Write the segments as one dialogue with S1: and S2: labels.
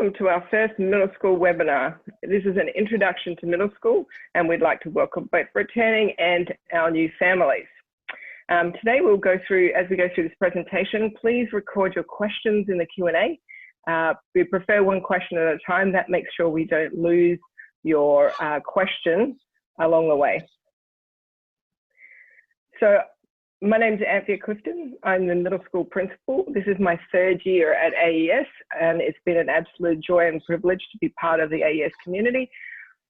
S1: welcome to our first middle school webinar. This is an introduction to middle school, and we'd like to welcome both returning and our new families. Today we'll go through, as we go through this presentation, please record your questions in the Q&A. We prefer one question at a time. That makes sure we don't lose your question along the way. So my name is Anthea Clifton. I'm the middle school principal. This is my third year at AES, and it's been an absolute joy and privilege to be part of the AES community.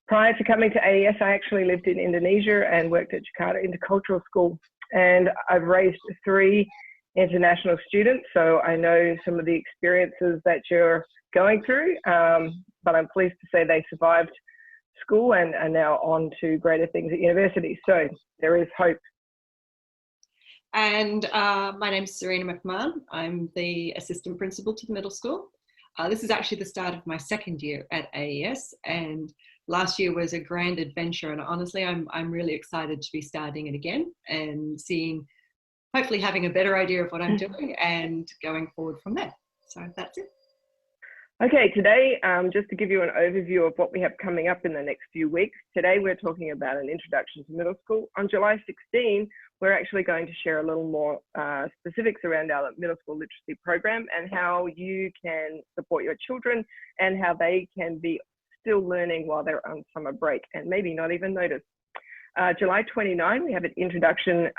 S1: Prior to coming to AES, I actually lived in Indonesia and worked at Jakarta Intercultural School. And I've raised 3 international students, so I know some of the experiences that you're going through, but I'm pleased to say they survived school and are now on to greater things at university. So there is hope.
S2: And my name's Serena McMahon. I'm the assistant principal to the middle school. This is actually the start of my second year at AES, and last year was a grand adventure. And honestly, I'm really excited to be starting it again and seeing, hopefully having a better idea of what I'm doing and going forward from there. So that's it.
S1: Okay, today, just to give you an overview of what we have coming up in the next few weeks, today we're talking about an introduction to middle school. On July 16, we're actually going to share a little more specifics around our middle school literacy program and how you can support your children and how they can be still learning while they're on summer break and maybe not even notice. July 29, we have an introduction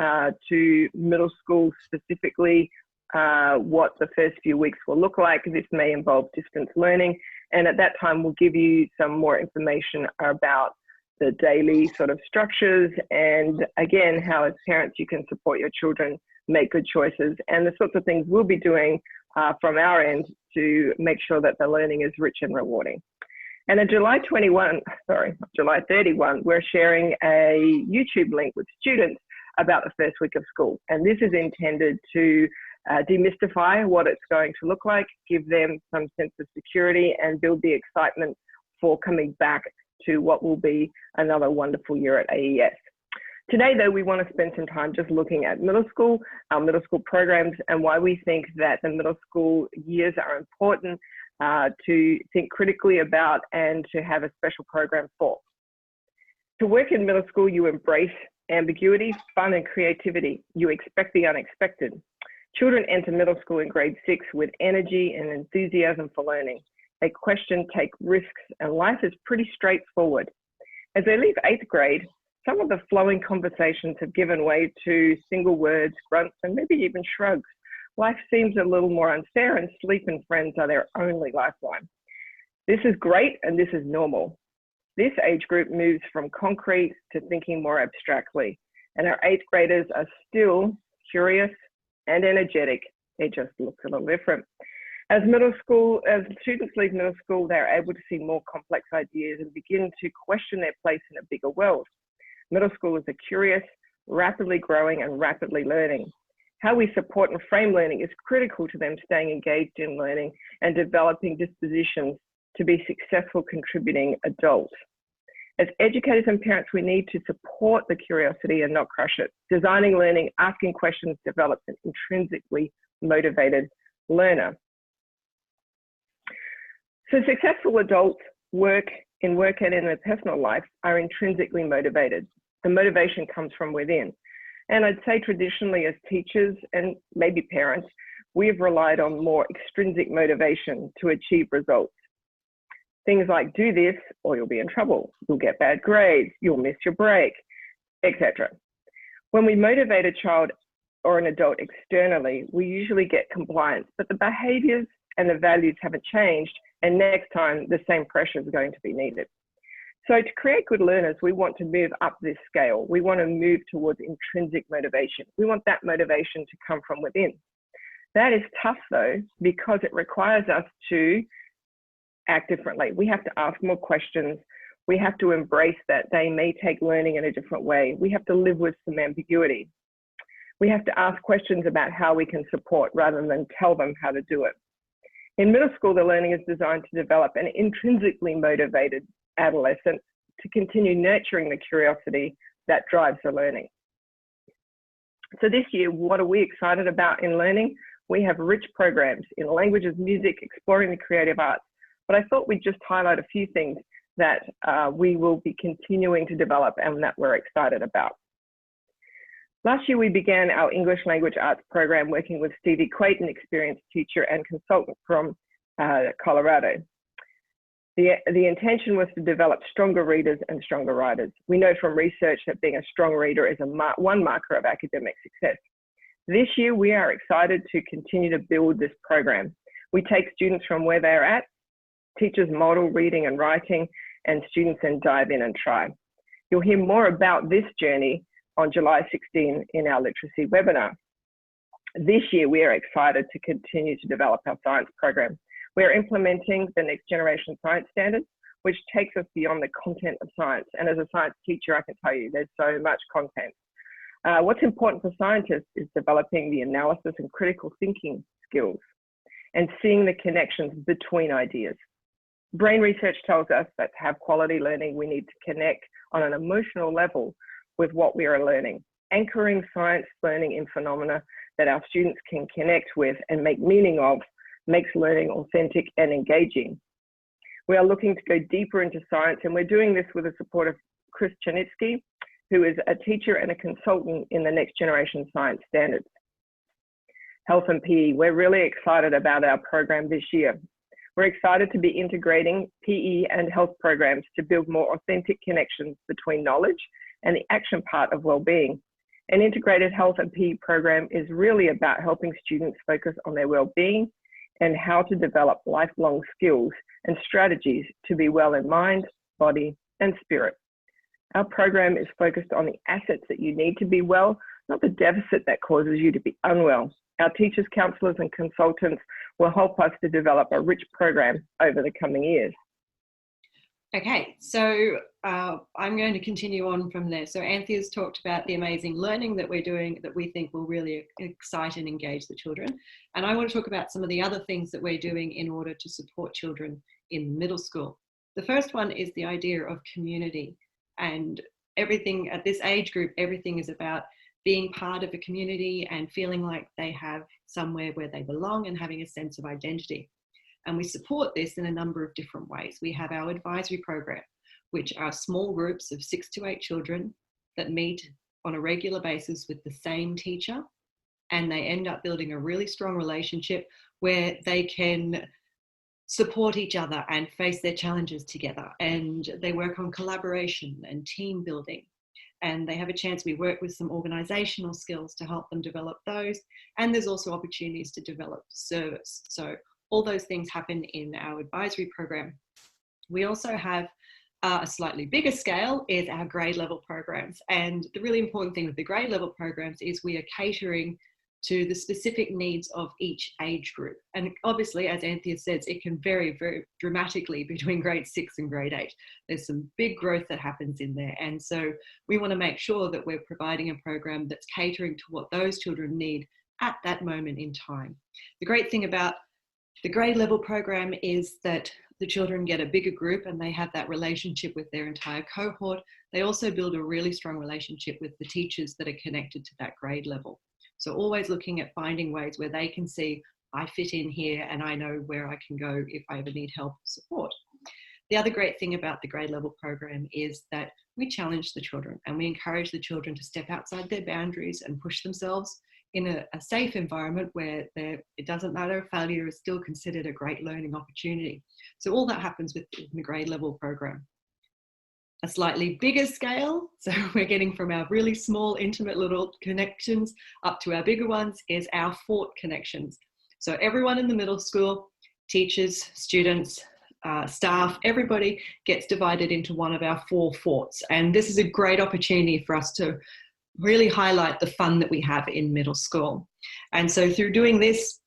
S1: to middle school, specifically what the first few weeks will look like. This may involve distance learning, and at that time we'll give you some more information about the daily sort of structures and again how as parents you can support your children make good choices and the sorts of things we'll be doing from our end to make sure that the learning is rich and rewarding. And on July 31, we're sharing a YouTube link with students about the first week of school, and this is intended to demystify what it's going to look like, give them some sense of security and build the excitement for coming back to what will be another wonderful year at AES. Today though, we want to spend some time just looking at middle school, our middle school programs, and why we think that the middle school years are important to think critically about and to have a special program for. To work in middle school, you embrace ambiguity, fun and creativity. You expect the unexpected. Children enter middle school in grade 6 with energy and enthusiasm for learning. They question, take risks, and life is pretty straightforward. As they leave 8th grade, some of the flowing conversations have given way to single words, grunts, and maybe even shrugs. Life seems a little more unfair, and sleep and friends are their only lifeline. This is great, and this is normal. This age group moves from concrete to thinking more abstractly, and our 8th graders are still curious and energetic. It just looks a little different. As students leave middle school, they're able to see more complex ideas and begin to question their place in a bigger world. Middle schoolers are curious, rapidly growing and rapidly learning. How we support and frame learning is critical to them staying engaged in learning and developing dispositions to be successful contributing adults. As educators and parents, we need to support the curiosity and not crush it. Designing learning, asking questions develops an intrinsically motivated learner. So successful adults work and in their personal life are intrinsically motivated. The motivation comes from within. And I'd say traditionally as teachers and maybe parents, we have relied on more extrinsic motivation to achieve results. Things like do this or you'll be in trouble, you'll get bad grades, you'll miss your break, etc. When we motivate a child or an adult externally, we usually get compliance, but the behaviors and the values haven't changed, and next time the same pressure is going to be needed. So to create good learners, we want to move up this scale. We want to move towards intrinsic motivation. We want that motivation to come from within. That is tough though, because it requires us to act differently. We have to ask more questions. We have to embrace that they may take learning in a different way. We have to live with some ambiguity. We have to ask questions about how we can support rather than tell them how to do it. In middle school, the learning is designed to develop an intrinsically motivated adolescent to continue nurturing the curiosity that drives the learning. So this year, what are we excited about in learning? We have rich programs in languages, music, exploring the creative arts, but I thought we'd just highlight a few things that we will be continuing to develop and that we're excited about. Last year, we began our English Language Arts program working with Stevie Quate, an experienced teacher and consultant from Colorado. The intention was to develop stronger readers and stronger writers. We know from research that being a strong reader is one marker of academic success. This year, we are excited to continue to build this program. We take students from where they're at, teachers model reading and writing, and students then dive in and try. You'll hear more about this journey on July 16 in our literacy webinar. This year, we are excited to continue to develop our science program. We are implementing the next generation science standards, which takes us beyond the content of science. And as a science teacher, I can tell you there's so much content. What's important for scientists is developing the analysis and critical thinking skills and seeing the connections between ideas. Brain research tells us that to have quality learning, we need to connect on an emotional level with what we are learning, anchoring science learning in phenomena that our students can connect with and make meaning of, makes learning authentic and engaging. We are looking to go deeper into science, and we're doing this with the support of Chris Chanitsky, who is a teacher and a consultant in the next generation science standards. Health and PE, we're really excited about our program this year. We're excited to be integrating PE and health programs to build more authentic connections between knowledge and the action part of well-being. An integrated health and PE program is really about helping students focus on their well-being and how to develop lifelong skills and strategies to be well in mind, body, and spirit. Our program is focused on the assets that you need to be well, not the deficit that causes you to be unwell. Our teachers, counselors, and consultants will help us to develop a rich program over the coming years.
S2: Okay, so I'm going to continue on from there. So Anthea's talked about the amazing learning that we're doing that we think will really excite and engage the children. And I want to talk about some of the other things that we're doing in order to support children in middle school. The first one is the idea of community. And everything at this age group, everything is about being part of a community and feeling like they have somewhere where they belong and having a sense of identity. And we support this in a number of different ways. We have our advisory program, which are small groups of 6 to 8 children that meet on a regular basis with the same teacher. And they end up building a really strong relationship where they can support each other and face their challenges together. And they work on collaboration and team building. And they have a chance, we work with some organizational skills to help them develop those. And there's also opportunities to develop service. So all those things happen in our advisory program. We also have a slightly bigger scale is our grade level programs. And the really important thing with the grade level programs is we are catering to the specific needs of each age group. And obviously, as Anthea says, it can vary very dramatically between grade 6 and grade 8. There's some big growth that happens in there. And so we want to make sure that we're providing a program that's catering to what those children need at that moment in time. The great thing about the grade level program is that the children get a bigger group and they have that relationship with their entire cohort. They also build a really strong relationship with the teachers that are connected to that grade level. So always looking at finding ways where they can see, I fit in here and I know where I can go if I ever need help or support. The other great thing about the grade level program is that we challenge the children and we encourage the children to step outside their boundaries and push themselves in a safe environment where it doesn't matter if failure is still considered a great learning opportunity. So all that happens within the grade level program. A slightly bigger scale, so we're getting from our really small, intimate little connections up to our bigger ones, is our fort connections. So everyone in the middle school, teachers, students, staff, everybody gets divided into one of our 4 forts. And this is a great opportunity for us to really highlight the fun that we have in middle school. And so through doing this,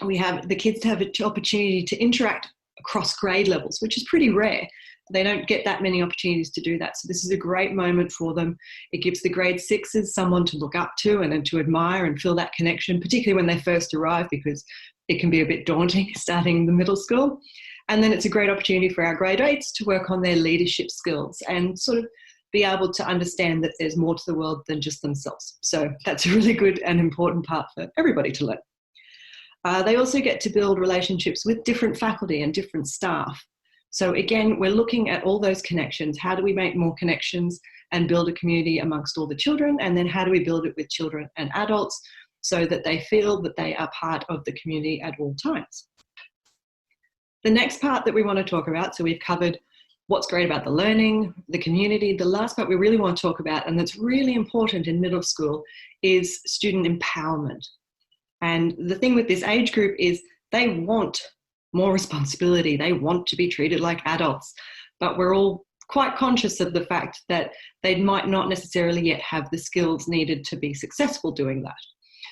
S2: we have the kids to have an opportunity to interact across grade levels, which is pretty rare. They don't get that many opportunities to do that. So this is a great moment for them. It gives the grade 6s someone to look up to and to admire and feel that connection, particularly when they first arrive, because it can be a bit daunting starting the middle school. And then it's a great opportunity for our grade 8s to work on their leadership skills and sort of be able to understand that there's more to the world than just themselves. So that's a really good and important part for everybody to learn. They also get to build relationships with different faculty and different staff. So again, we're looking at all those connections. How do we make more connections and build a community amongst all the children? And then how do we build it with children and adults so that they feel that they are part of the community at all times? The next part that we want to talk about, so we've covered what's great about the learning, the community. The last part we really want to talk about, and that's really important in middle school, is student empowerment. And the thing with this age group is they want more responsibility. They want to be treated like adults, but we're all quite conscious of the fact that they might not necessarily yet have the skills needed to be successful doing that.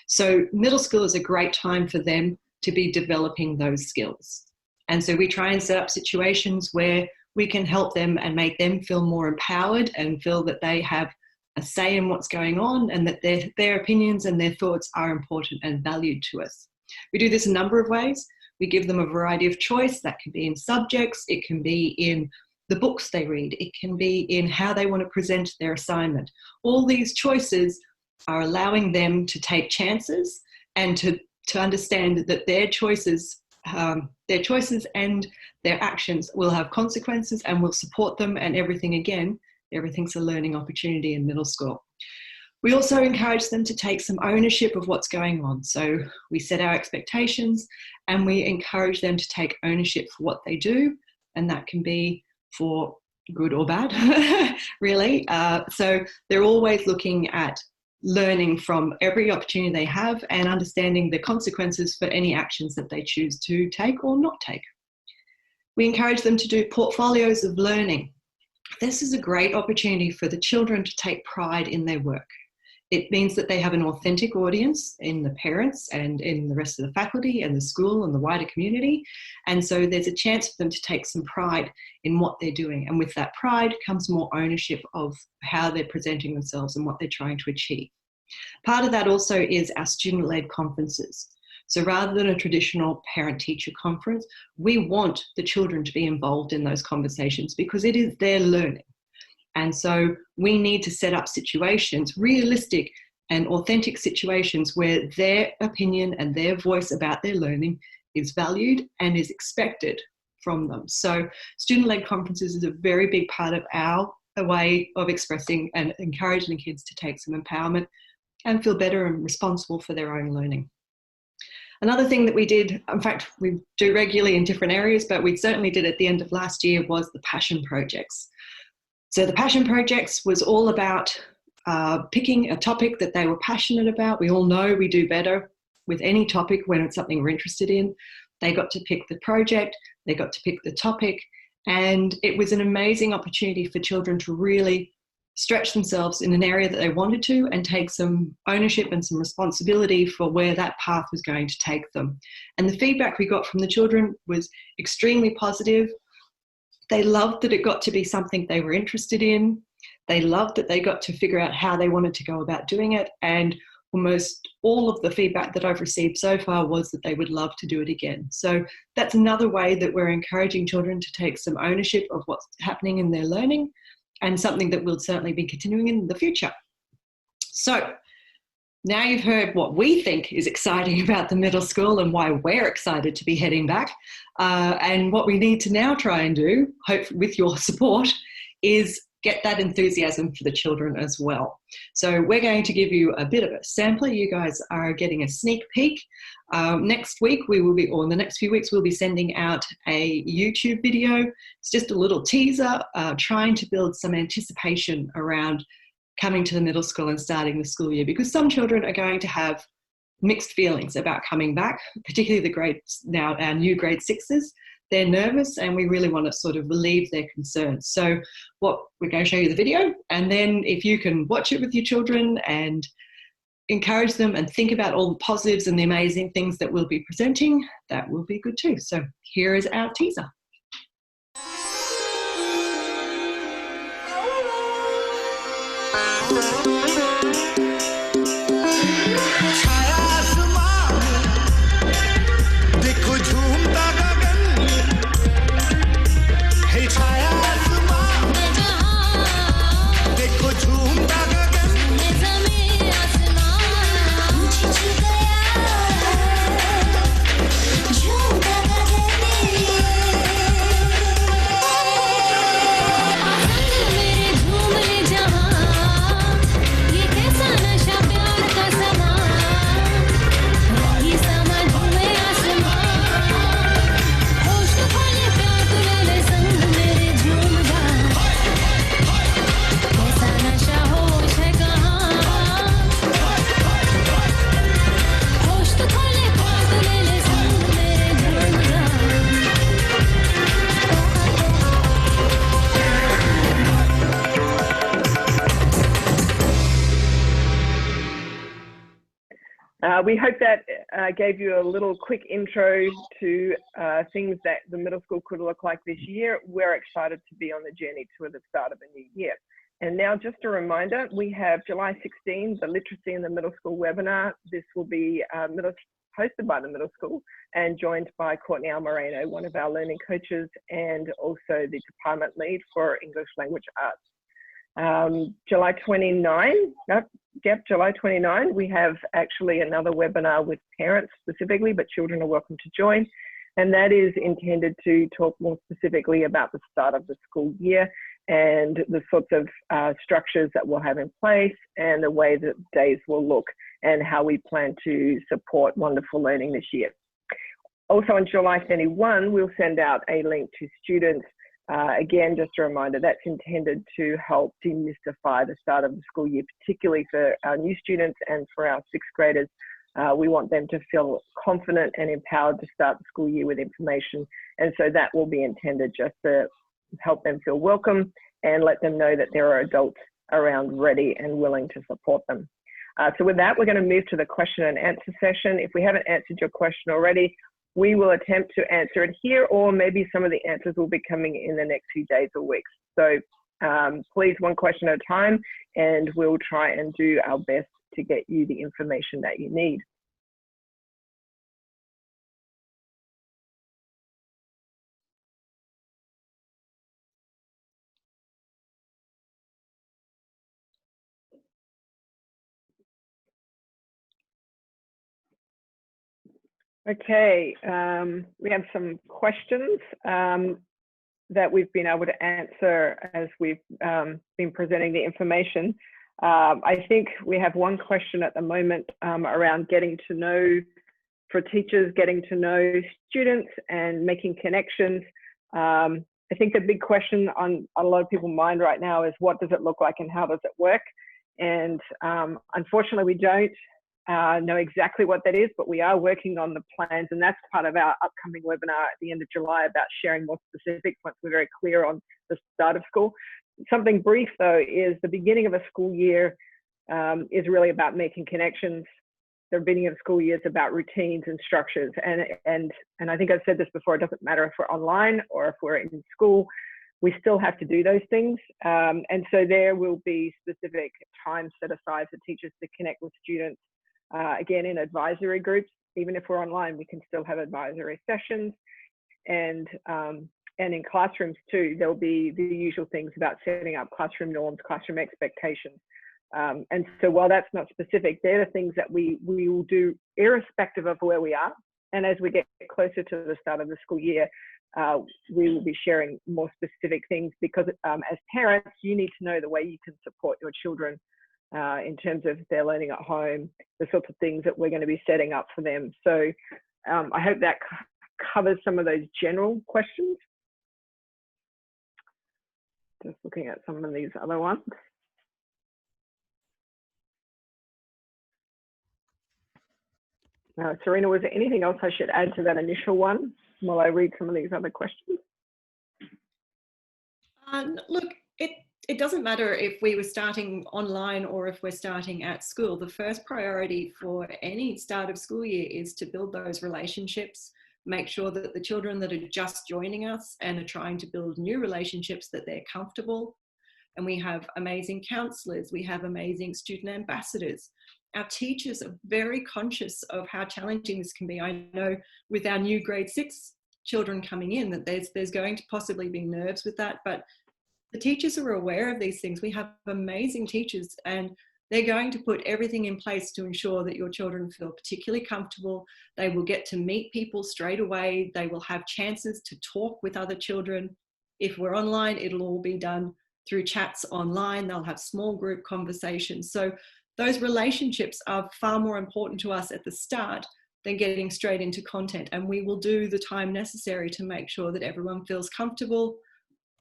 S2: So middle school is a great time for them to be developing those skills. And so we try and set up situations where we can help them and make them feel more empowered and feel that they have a say in what's going on and that their opinions and their thoughts are important and valued to us. We do this a number of ways. We give them a variety of choice. That can be in subjects, it can be in the books they read, it can be in how they want to present their assignment. All these choices are allowing them to take chances and to understand that their choices and their actions will have consequences and will support them, and everything's a learning opportunity in middle school. We also encourage them to take some ownership of what's going on. So we set our expectations and we encourage them to take ownership for what they do, and that can be for good or bad, really. So they're always looking at learning from every opportunity they have and understanding the consequences for any actions that they choose to take or not take. We encourage them to do portfolios of learning. This is a great opportunity for the children to take pride in their work. It means that they have an authentic audience in the parents and in the rest of the faculty and the school and the wider community. And so there's a chance for them to take some pride in what they're doing. And with that pride comes more ownership of how they're presenting themselves and what they're trying to achieve. Part of that also is our student-led conferences. So rather than a traditional parent-teacher conference, we want the children to be involved in those conversations because it is their learning. And so we need to set up situations, realistic and authentic situations, where their opinion and their voice about their learning is valued and is expected from them. So student-led conferences is a very big part of our way of expressing and encouraging kids to take some empowerment and feel better and responsible for their own learning. Another thing that we did, in fact, we do regularly in different areas, but we certainly did at the end of last year, was the passion projects. So the passion projects was all about picking a topic that they were passionate about. We all know we do better with any topic when it's something we're interested in. They got to pick the project, they got to pick the topic, and it was an amazing opportunity for children to really stretch themselves in an area that they wanted to and take some ownership and some responsibility for where that path was going to take them. And the feedback we got from the children was extremely positive. They loved that it got to be something they were interested in. They loved that they got to figure out how they wanted to go about doing it. And almost all of the feedback that I've received so far was that they would love to do it again. So that's another way that we're encouraging children to take some ownership of what's happening in their learning, and something that we'll certainly be continuing in the future. So now you've heard what we think is exciting about the middle school and why we're excited to be heading back. And what we need to now try and do, hopefully with your support, is get that enthusiasm for the children as well. So we're going to give you a bit of a sampler. You guys are getting a sneak peek. Next week or in the next few weeks, we'll be sending out a YouTube video. It's just a little teaser, trying to build some anticipation around coming to the middle school and starting the school year, because some children are going to have mixed feelings about coming back, particularly our new grade sixes. They're nervous and we really want to sort of relieve their concerns. So we're going to show you the video, and then if you can watch it with your children and encourage them and think about all the positives and the amazing things that we'll be presenting, that will be good too. So here is our teaser.
S1: We hope that gave you a little quick intro to things that the middle school could look like this year. We're excited to be on the journey to the start of a new year. And now just a reminder, we have July 16, the Literacy in the Middle School webinar. This will be hosted by the middle school and joined by Courtney Almoreno, one of our learning coaches and also the department lead for English Language Arts. July 29, we have actually another webinar with parents specifically, but children are welcome to join. And that is intended to talk more specifically about the start of the school year and the sorts of structures that we'll have in place and the way that days will look and how we plan to support wonderful learning this year. Also on July 31, we'll send out a link to students. Again, just a reminder, that's intended to help demystify the start of the school year, particularly for our new students and for our sixth graders. We want them to feel confident and empowered to start the school year with information. And so that will be intended just to help them feel welcome and let them know that there are adults around ready and willing to support them. So with that, we're going to move to the question and answer session. If we haven't answered your question already, we will attempt to answer it here, or maybe some of the answers will be coming in the next few days or weeks. So please, one question at a time, and we'll try and do our best to get you the information that you need. Okay, we have some questions that we've been able to answer as we've been presenting the information. I think we have one question at the moment around getting to know, for teachers, getting to know students and making connections. I think the big question on a lot of people's mind right now is what does it look like and how does it work? And unfortunately, we don't know exactly what that is, but we are working on the plans, and that's part of our upcoming webinar at the end of July about sharing more specifics once we're very clear on the start of school. Something brief though is the beginning of a school year is really about making connections. The beginning of the school year is about routines and structures, and I think I've said this before, it doesn't matter if we're online or if we're in school, we still have to do those things. And so there will be specific time set aside for teachers to connect with students. Again, in advisory groups, even if we're online, we can still have advisory sessions. And in classrooms too, there'll be the usual things about setting up classroom norms, classroom expectations. And so while that's not specific, they're the things that we will do irrespective of where we are. And as we get closer to the start of the school year, we will be sharing more specific things because as parents, you need to know the way you can support your children in terms of their learning at home, the sorts of things that we're going to be setting up for them. So I hope that covers some of those general questions. Just looking at some of these other ones. Serena, was there anything else I should add to that initial one while I read some of these other questions?
S2: Look, it doesn't matter if we were starting online or if we're starting at school. The first priority for any start of school year is to build those relationships, make sure that the children that are just joining us and are trying to build new relationships, that they're comfortable. And we have amazing counsellors, we have amazing student ambassadors. Our teachers are very conscious of how challenging this can be. I know with our new grade 6 children coming in that there's going to possibly be nerves with that, but the teachers are aware of these things. We have amazing teachers and they're going to put everything in place to ensure that your children feel particularly comfortable. They will get to meet people straight away. They will have chances to talk with other children. If we're online, it'll all be done through chats online. They'll have small group conversations. So those relationships are far more important to us at the start than getting straight into content. And we will do the time necessary to make sure that everyone feels comfortable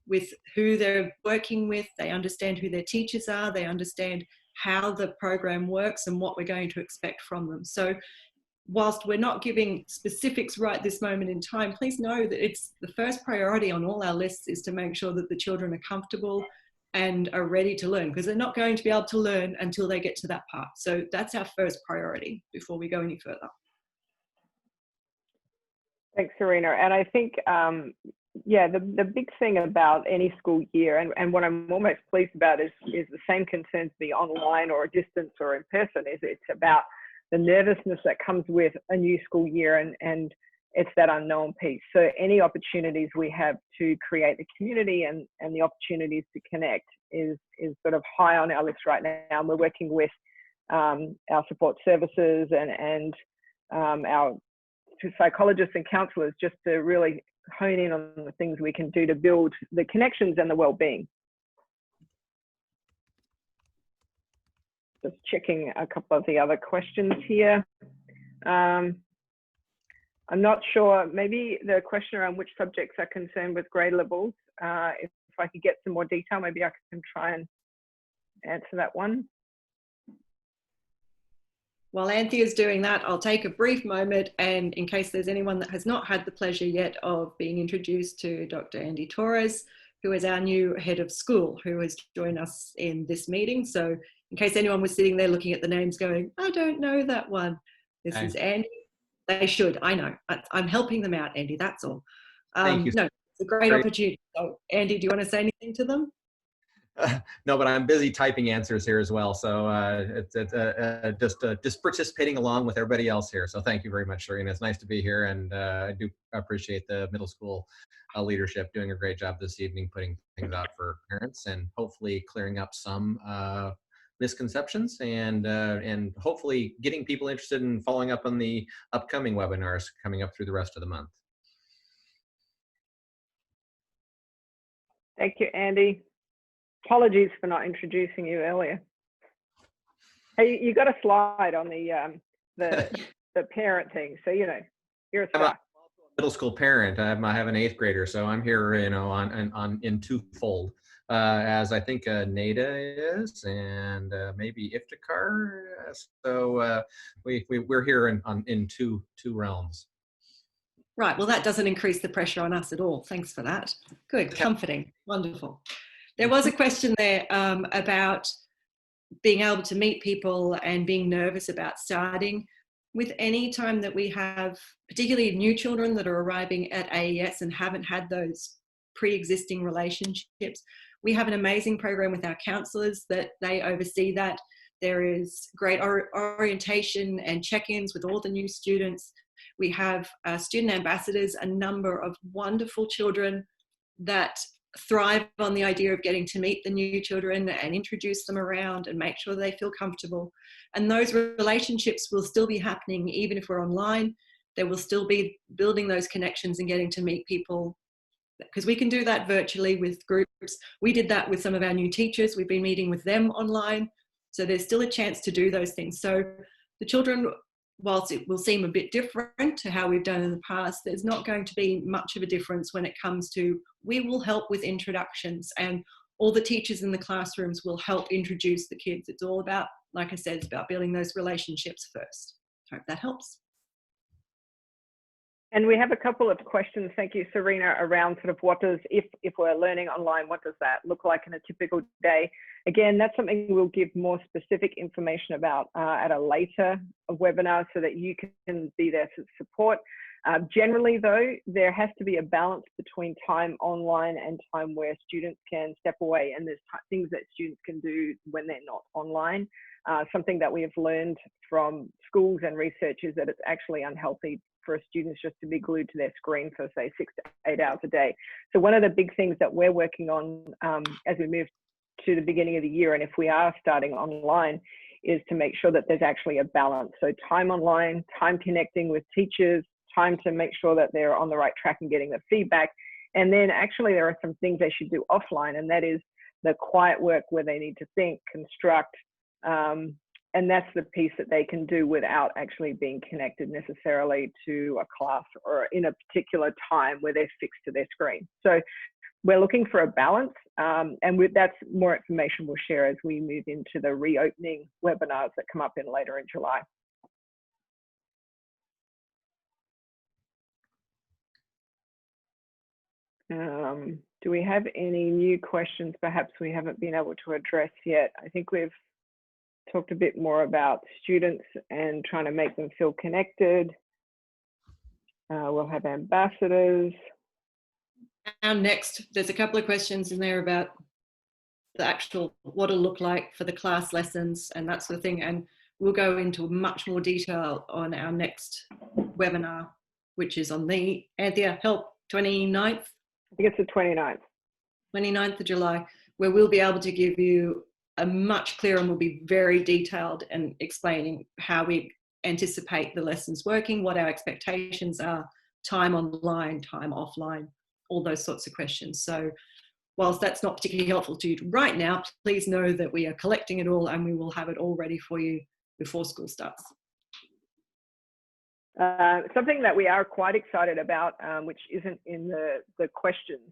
S2: with who they're working with. They understand who their teachers are. They understand how the program works and what we're going to expect from them. So whilst we're not giving specifics right this moment in time, please know that it's the first priority on all our lists is to make sure that the children are comfortable and are ready to learn, because they're not going to be able to learn until they get to that part. So that's our first priority before we go any further.
S1: Thanks, Serena. And I think, yeah, the big thing about any school year, and what I'm almost pleased about is the same concerns be online or distance or in person, is it's about the nervousness that comes with a new school year, and it's that unknown piece. So any opportunities we have to create the community and the opportunities to connect is sort of high on our list right now. And we're working with our support services and our psychologists and counselors just to really hone in on the things we can do to build the connections and the well-being. Just checking a couple of the other questions here. I'm not sure, maybe the question around which subjects are concerned with grade levels, if I could get some more detail, maybe I can try and answer that one.
S2: While Anthea's doing that, I'll take a brief moment, and in case there's anyone that has not had the pleasure yet of being introduced to Dr. Andy Torres, who is our new head of school, who has joined us in this meeting. So in case anyone was sitting there looking at the names going, I don't know that one, this is Andy. They should, I know. I'm helping them out, Andy, that's all.
S3: Thank you.
S2: No, it's a great opportunity. So Andy, do you want to say anything to them?
S3: No, but I'm busy typing answers here as well. So it's just participating along with everybody else here. So thank you very much, Serena. It's nice to be here, and I do appreciate the middle school leadership doing a great job this evening, putting things out for parents and hopefully clearing up some misconceptions and hopefully getting people interested in following up on the upcoming webinars coming up through the rest of the month.
S1: Thank you, Andy. Apologies for not introducing you earlier. Hey, you got a slide on the parent thing, so you know you're a star.
S3: I'm also a middle school parent. I have an 8th grader, so I'm here, you know, in twofold. As I think Nada is, and maybe Iftikhar. So we're here in two realms.
S2: Right, well, that doesn't increase the pressure on us at all. Thanks for that. Good, comforting, wonderful. There was a question there about being able to meet people and being nervous about starting. With any time that we have, particularly new children that are arriving at AES and haven't had those pre-existing relationships, we have an amazing program with our counsellors that they oversee that. There is great orientation and check-ins with all the new students. We have student ambassadors, a number of wonderful children that thrive on the idea of getting to meet the new children and introduce them around and make sure they feel comfortable. And those relationships will still be happening even if we're online. They will still be building those connections and getting to meet people, because we can do that virtually with groups. We did that with some of our new teachers. We've been meeting with them online. So there's still a chance to do those things. So the children, whilst it will seem a bit different to how we've done in the past, there's not going to be much of a difference when it comes to, we will help with introductions, and all the teachers in the classrooms will help introduce the kids. It's all about, like I said, it's about building those relationships first. Hope that helps.
S1: And we have a couple of questions, thank you, Serena, around sort of what does, if we're learning online, what does that look like in a typical day? Again, that's something we'll give more specific information about at a later webinar so that you can be there to support. Generally though, there has to be a balance between time online and time where students can step away, and there's things that students can do when they're not online. Something that we have learned from schools and research is that it's actually unhealthy for students just to be glued to their screen for say 6 to 8 hours a day. So one of the big things that we're working on as we move to the beginning of the year, and if we are starting online, is to make sure that there's actually a balance. So time online, time connecting with teachers, time to make sure that they're on the right track and getting the feedback. And then actually there are some things they should do offline, and that is the quiet work where they need to think, construct, and that's the piece that they can do without actually being connected necessarily to a class or in a particular time where they're fixed to their screen. So we're looking for a balance, and that's more information we'll share as we move into the reopening webinars that come up in later in July. Do Do we have any new questions perhaps we haven't been able to address yet? I think we've talked a bit more about students and trying to make them feel connected. We'll have ambassadors.
S2: There's a couple of questions in there about the actual, what it'll look like for the class lessons and that sort of thing. And we'll go into much more detail on our next webinar, which is on the, Anthea, help, 29th?
S1: I think it's the 29th.
S2: 29th of July, where we'll be able to give you a much clearer, and we'll be very detailed and explaining how we anticipate the lessons working, what our expectations are, time online, time offline, all those sorts of questions. So whilst that's not particularly helpful to you right now, please know that we are collecting it all and we will have it all ready for you before school starts.
S1: Something that we are quite excited about, which isn't in the questions,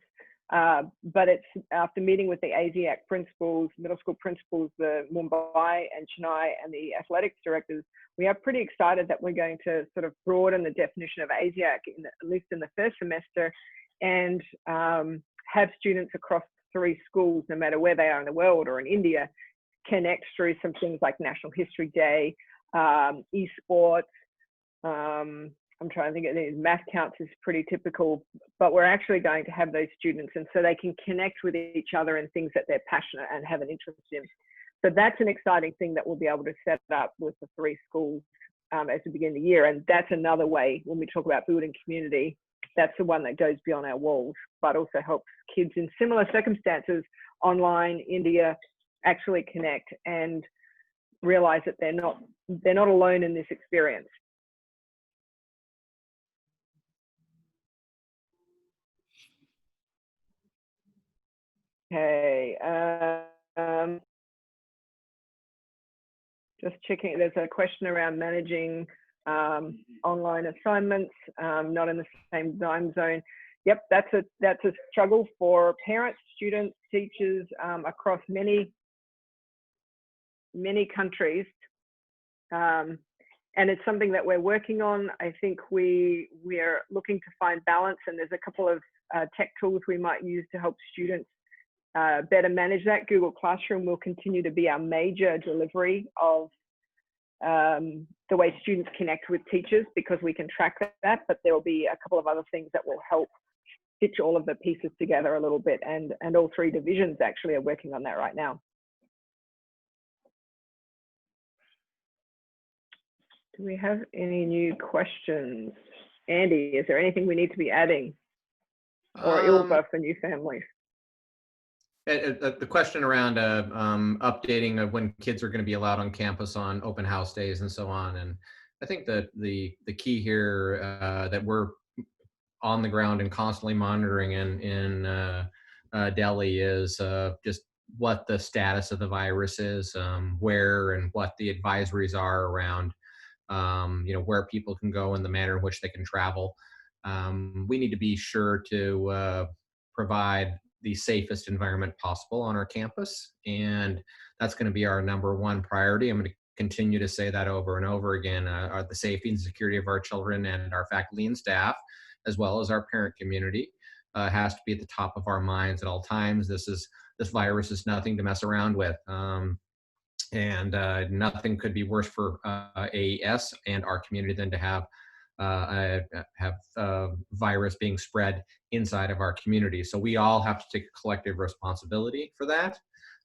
S1: but it's after meeting with the ASIAC principals, middle school principals, the Mumbai and Chennai and the athletics directors, we are pretty excited that we're going to sort of broaden the definition of ASIAC, at least in the first semester, and have students across 3 schools, no matter where they are in the world or in India, connect through some things like National History Day, esports. I'm trying to think of these. Math counts is pretty typical, but we're actually going to have those students, and so they can connect with each other in things that they're passionate and have an interest in. So that's an exciting thing that we'll be able to set up with the 3 schools as we begin the year. And that's another way when we talk about building community, that's the one that goes beyond our walls, but also helps kids in similar circumstances online, India, actually connect and realize that they're not alone in this experience. Okay, just checking, there's a question around managing online assignments, not in the same time zone. Yep, that's a struggle for parents, students, teachers across many countries. And it's something that we're working on. I think we're looking to find balance, and there's a couple of tech tools we might use to help students better manage that. Google Classroom will continue to be our major delivery of the way students connect with teachers, because we can track that, but there will be a couple of other things that will help stitch all of the pieces together a little bit, and all 3 divisions actually are working on that right now. Do we have any new questions? Andy, is there anything we need to be adding, or Ilva for new families?
S3: The question around updating of when kids are going to be allowed on campus on open house days and so on. And I think that the key here that we're on the ground and constantly monitoring in Delhi is just what the status of the virus is, where and what the advisories are around, where people can go and the manner in which they can travel. We need to be sure to provide the safest environment possible on our campus, and that's going to be our #1 priority. I'm going to continue to say that over and over again. Are the safety and security of our children and our faculty and staff, as well as our parent community, has to be at the top of our minds at all times. This virus is nothing to mess around with, and nothing could be worse for AES and our community than to have virus being spread inside of our community. So we all have to take a collective responsibility for that.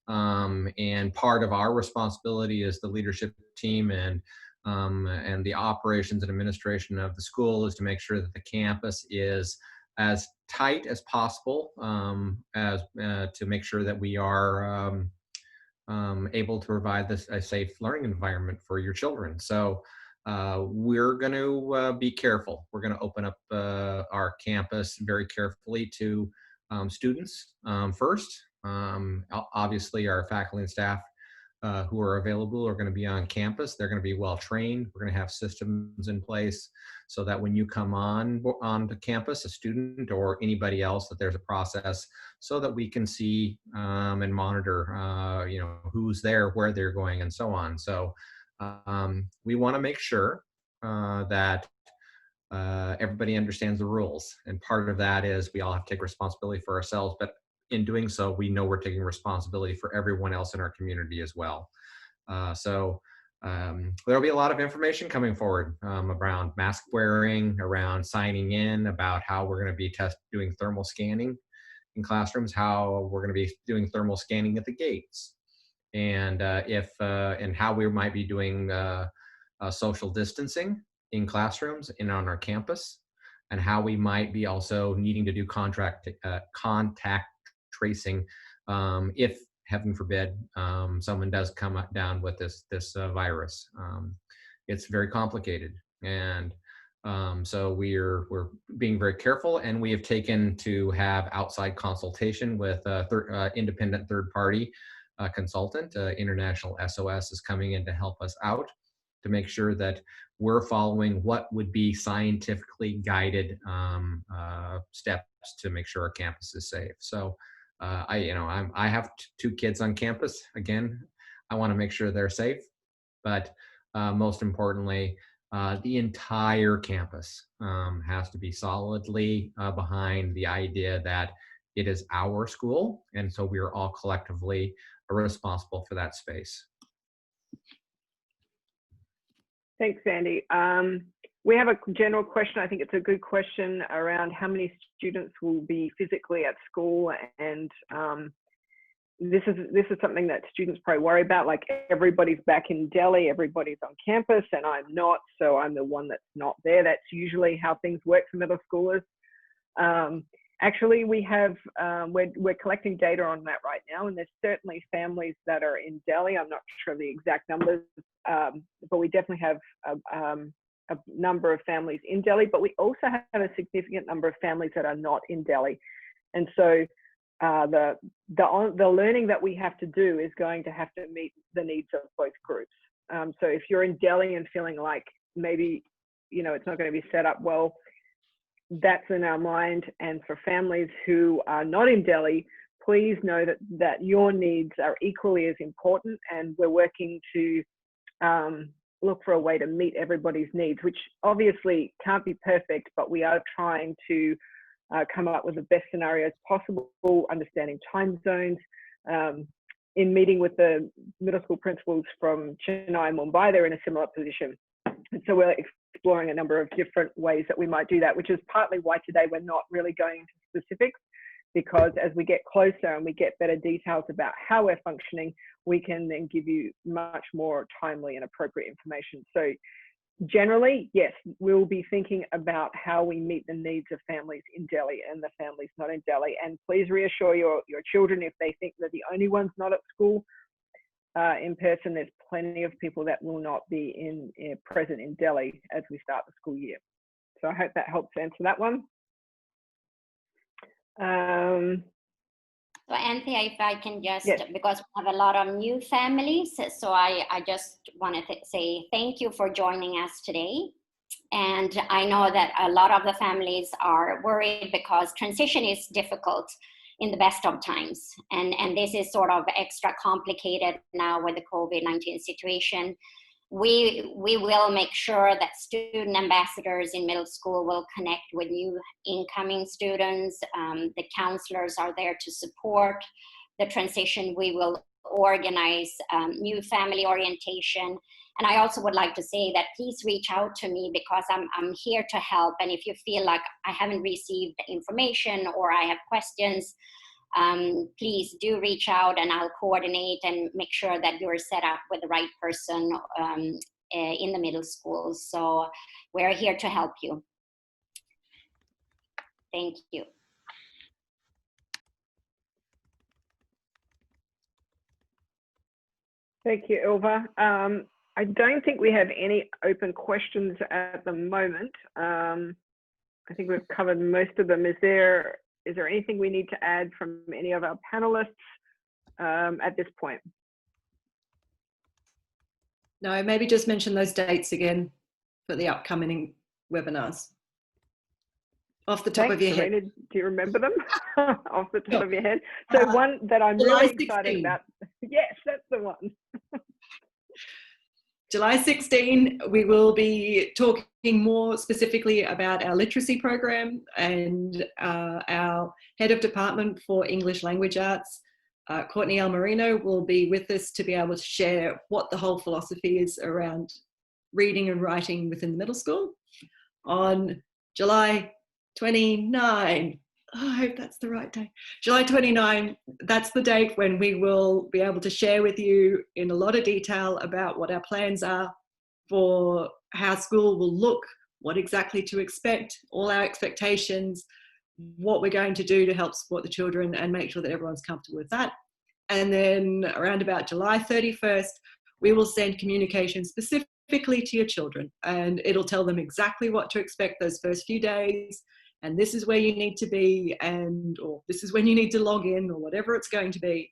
S3: And part of our responsibility as the leadership team and the operations and administration of the school is to make sure that the campus is as tight as possible, to make sure that we are able to provide a safe learning environment for your children. So we're going to be careful. We're going to open up our campus very carefully to students first. Obviously, our faculty and staff who are available are going to be on campus. They're going to be well trained. We're going to have systems in place so that when you come onto campus, a student or anybody else, that there's a process so that we can see and monitor, who's there, where they're going, and so on. So we want to make sure that everybody understands the rules, and part of that is we all have to take responsibility for ourselves, but in doing so, we know we're taking responsibility for everyone else in our community as well. There'll be a lot of information coming forward around mask wearing, around signing in, about how we're going to be doing thermal scanning in classrooms, how we're going to be doing thermal scanning at the gates, and and how we might be doing social distancing in classrooms and on our campus, and how we might be also needing to do contact tracing if, heaven forbid, someone does come down with this virus. It's very complicated, and so we're being very careful, and we have taken to have outside consultation with independent third-party consultant. International SOS is coming in to help us out to make sure that we're following what would be scientifically guided steps to make sure our campus is safe. So I have 2 kids on campus. Again, I want to make sure they're safe, but most importantly, the entire campus has to be solidly behind the idea that it is our school, and so we are all collectively responsible for that space.
S1: Thanks, Sandy. We have a general question. I think it's a good question around how many students will be physically at school, and this is something that students probably worry about. Like, everybody's back in Delhi, everybody's on campus, and I'm not, so I'm the one that's not there. That's usually how things work for middle schoolers. Actually, we have we're collecting data on that right now, and there's certainly families that are in Delhi. I'm not sure the exact numbers, but we definitely have a number of families in Delhi. But we also have a significant number of families that are not in Delhi, and so the learning that we have to do is going to have to meet the needs of both groups. So if you're in Delhi and feeling like maybe it's not going to be set up well, that's in our mind. And for families who are not in Delhi, please know that your needs are equally as important, and we're working to look for a way to meet everybody's needs, which obviously can't be perfect, but we are trying to come up with the best scenarios possible, understanding time zones. In meeting with the middle school principals from Chennai and Mumbai, they're in a similar position. And so we're exploring a number of different ways that we might do that, which is partly why today we're not really going into specifics, because as we get closer and we get better details about how we're functioning, we can then give you much more timely and appropriate information. So generally, yes, we'll be thinking about how we meet the needs of families in Delhi and the families not in Delhi. And please reassure your children, if they think they're the only ones not at school in person, there's plenty of people that will not be present in Delhi as we start the school year. So I hope that helps answer that one.
S4: So Anthea, if I can just,
S1: yes.
S4: Because we have a lot of new families, so I just want to say thank you for joining us today. And I know that a lot of the families are worried because transition is difficult in the best of times. And this is sort of extra complicated now with the COVID-19 situation. We will make sure that student ambassadors in middle school will connect with new incoming students. The counselors are there to support the transition. We will organize new family orientation. And I also would like to say that please reach out to me, because I'm here to help. And if you feel like I haven't received the information or I have questions, please do reach out, and I'll coordinate and make sure that you're set up with the right person in the middle school. So we're here to help you. Thank you.
S1: Thank you, Ilva. I don't think we have any open questions at the moment. I think we've covered most of them. Is there anything we need to add from any of our panelists at this point?
S2: No, maybe just mention those dates again for the upcoming webinars. Off the top of your
S1: Serena,
S2: head.
S1: do you remember them off the top of your head? So one that I'm really excited about. Yes, that's the one.
S2: July 16, we will be talking more specifically about our literacy program, and our head of department for English language arts, Courtney Almarino, will be with us to be able to share what the whole philosophy is around reading and writing within the middle school. On July 29, oh, I hope that's the right day. July 29, that's the date when we will be able to share with you in a lot of detail about what our plans are for how school will look, what exactly to expect, all our expectations, what we're going to do to help support the children and make sure that everyone's comfortable with that. And then around about July 31st, we will send communication specifically to your children, and it'll tell them exactly what to expect those first few days, and this is where you need to be, and or this is when you need to log in, or whatever it's going to be,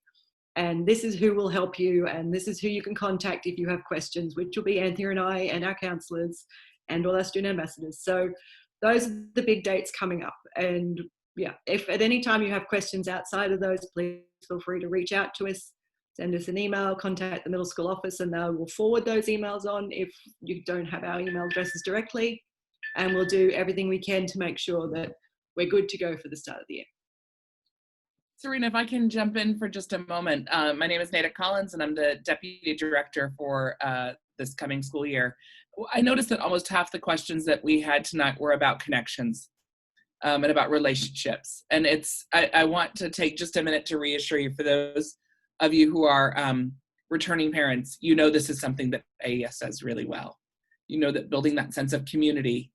S2: and this is who will help you, and this is who you can contact if you have questions, which will be Anthea and I and our counsellors and all our student ambassadors. So those are the big dates coming up. And yeah, if at any time you have questions outside of those, please feel free to reach out to us, send us an email, contact the middle school office, and they will forward those emails on if you don't have our email addresses directly. And we'll do everything we can to make sure that we're good to go for the start of the year.
S5: Serena, if I can jump in for just a moment. My name is Nada Collins, and I'm the Deputy Director for this coming school year. I noticed that almost half the questions that we had tonight were about connections and about relationships. And I want to take just a minute to reassure you, for those of you who are returning parents, you know this is something that AES does really well. You know that building that sense of community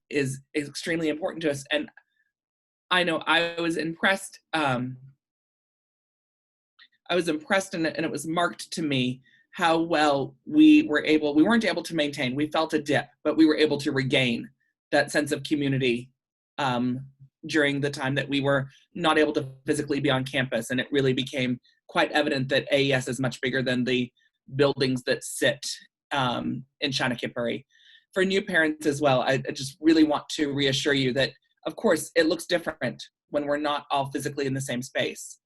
S5: is extremely important to us. And I know I was impressed. And it was marked to me how well we weren't able to maintain, we felt a dip, but we were able to regain that sense of community during the time that we were not able to physically be on campus. And it really became quite evident that AES is much bigger than the buildings that sit in Shanakipuri. For new parents as well, I just really want to reassure you that, of course, it looks different when we're not all physically in the same space.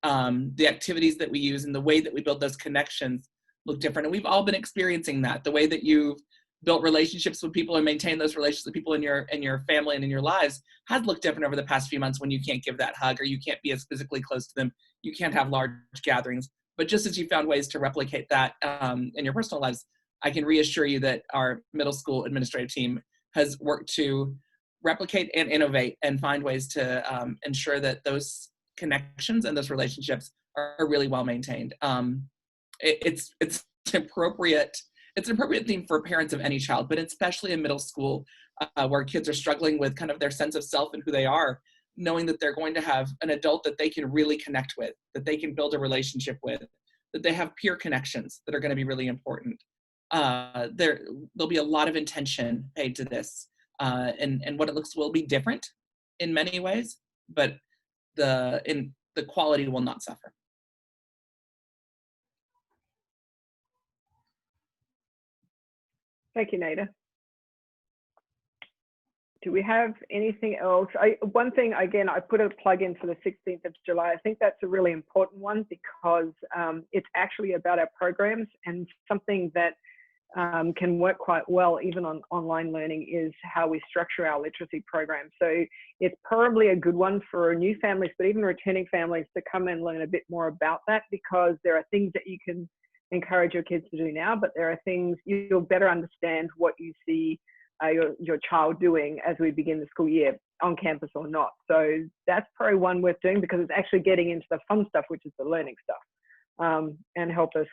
S5: The activities that we use and the way that we build those connections look different. And we've all been experiencing that. The way that you've built relationships with people and maintained those relationships with people in your family and in your lives has looked different over the past few months, when you can't give that hug, or you can't be as physically close to them. You can't have large gatherings. But just as you found ways to replicate that in your personal lives, I can reassure you that our middle school administrative team has worked to replicate and innovate and find ways to ensure that those connections and those relationships are really well maintained. It's an appropriate theme for parents of any child, but especially in middle school, where kids are struggling with kind of their sense of self and who they are, knowing that they're going to have an adult that they can really connect with, that they can build a relationship with, that they have peer connections that are going to be really important. There'll be a lot of attention paid to this, and what it looks will be different in many ways, but the quality will not suffer.
S1: Thank you, Nada. Do we have anything else? One thing, again, I put a plug in for the 16th of July. I think that's a really important one, because it's actually about our programs, and something that can work quite well even on online learning is how we structure our literacy program. So it's probably a good one for new families, but even returning families, to come and learn a bit more about that, because there are things that you can encourage your kids to do now, but there are things you'll better understand what you see your child doing as we begin the school year, on campus or not. So that's probably one worth doing, because it's actually getting into the fun stuff, which is the learning stuff, and help us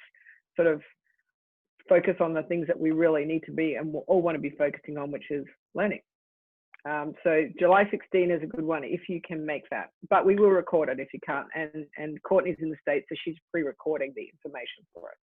S1: sort of focus on the things that we really need to be and all want to be focusing on, which is learning. So July 16 is a good one if you can make that, but we will record it if you can't. And Courtney's in the States, so she's pre-recording the information for it.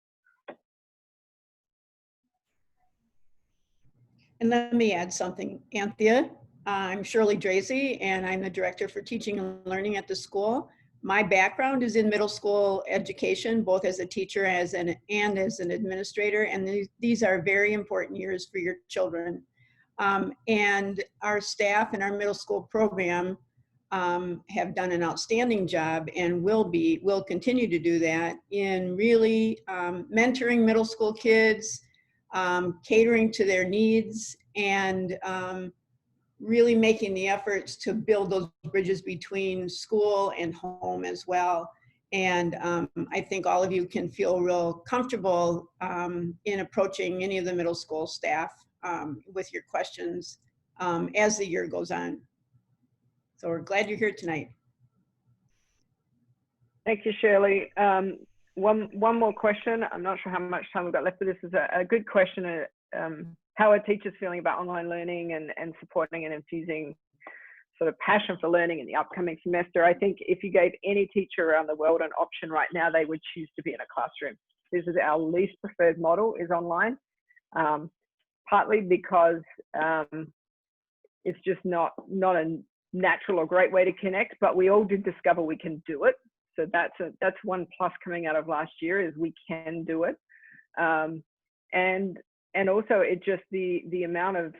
S6: And let me add something, Anthea. I'm Shirley Drazy, and I'm the Director for Teaching and Learning at the school. My background is in middle school education, both as a teacher and as an administrator, and these are very important years for your children. And our staff and our middle school program have done an outstanding job, and will continue to do that in really mentoring middle school kids, catering to their needs, and really making the efforts to build those bridges between school and home as well. And I think all of you can feel real comfortable in approaching any of the middle school staff with your questions as the year goes on. So we're glad you're here tonight.
S1: Thank you, Shirley. One more question. I'm not sure how much time we've got left, but this is a good question. How are teachers feeling about online learning and supporting and infusing sort of passion for learning in the upcoming semester? I think if you gave any teacher around the world an option right now, they would choose to be in a classroom. This is our least preferred model, is online, partly because it's just not a natural or great way to connect, but we all did discover we can do it. So that's one plus coming out of last year, is we can do it. And also it just the amount of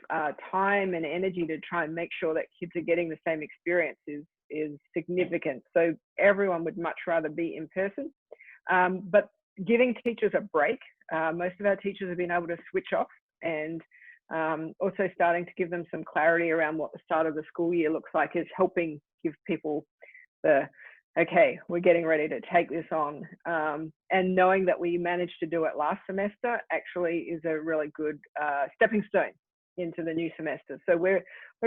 S1: time and energy to try and make sure that kids are getting the same experience is significant. So everyone would much rather be in person, but giving teachers a break. Most of our teachers have been able to switch off, and also starting to give them some clarity around what the start of the school year looks like is helping give people okay, we're getting ready to take this on. And knowing that we managed to do it last semester actually is a really good stepping stone into the new semester. So we're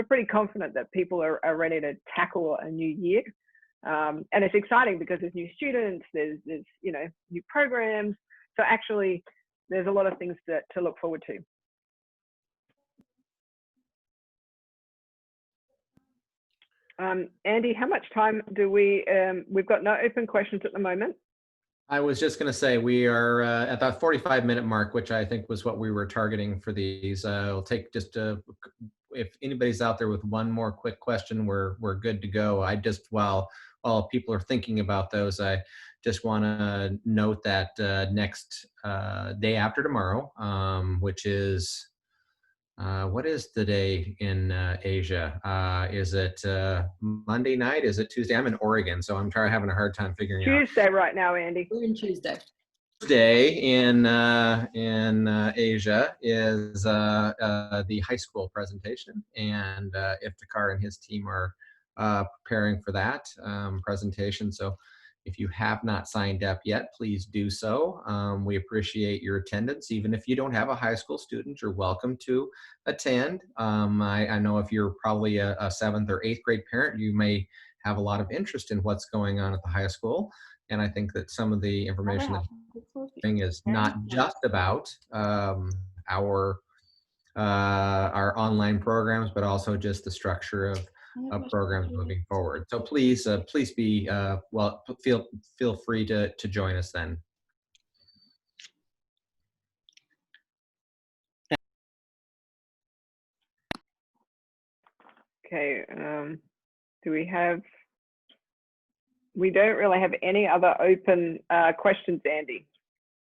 S1: pretty confident that people are ready to tackle a new year. And it's exciting because there's new students, there's new programs. So actually there's a lot of things to look forward to. Andy, how much time do we've got no open questions at the moment.
S3: I was just going to say we are at that 45-minute mark, which I think was what we were targeting for these. I'll take just if anybody's out there with one more quick question, we're good to go. I just while people are thinking about those, I just want to note that next day after tomorrow, which is what is the day in Asia? Is it Monday night? Is it Tuesday? I'm in Oregon, so I'm having a hard time figuring out.
S1: Tuesday right now, Andy.
S2: We're in Tuesday.
S3: Tuesday in Asia is the high school presentation, and Iftikhar and his team are preparing for that presentation. So if you have not signed up yet, please do so. We appreciate your attendance. Even if you don't have a high school student, you're welcome to attend. I know if you're probably a 7th or 8th grade parent, you may have a lot of interest in what's going on at the high school. And I think that some of the information that is not just about our online programs, but also just the structure of programs moving forward. So please be feel free to join us then.
S1: Okay, we don't really have any other open questions, Andy.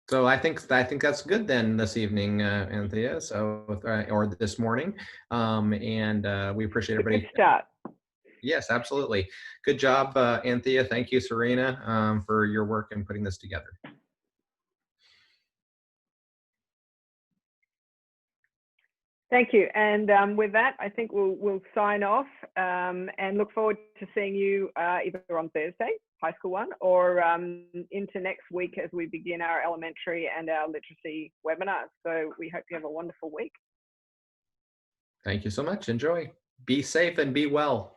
S3: So I think that's good then this evening, Anthea. So or this morning, and we appreciate everybody.
S1: Good start.
S3: Yes, absolutely. Good job, Anthea. Thank you, Serena, for your work in putting this together.
S1: Thank you. And with that, I think we'll sign off and look forward to seeing you either on Thursday, High School 1, or into next week as we begin our elementary and our literacy webinars. So we hope you have a wonderful week.
S3: Thank you so much. Enjoy. Be safe and be well.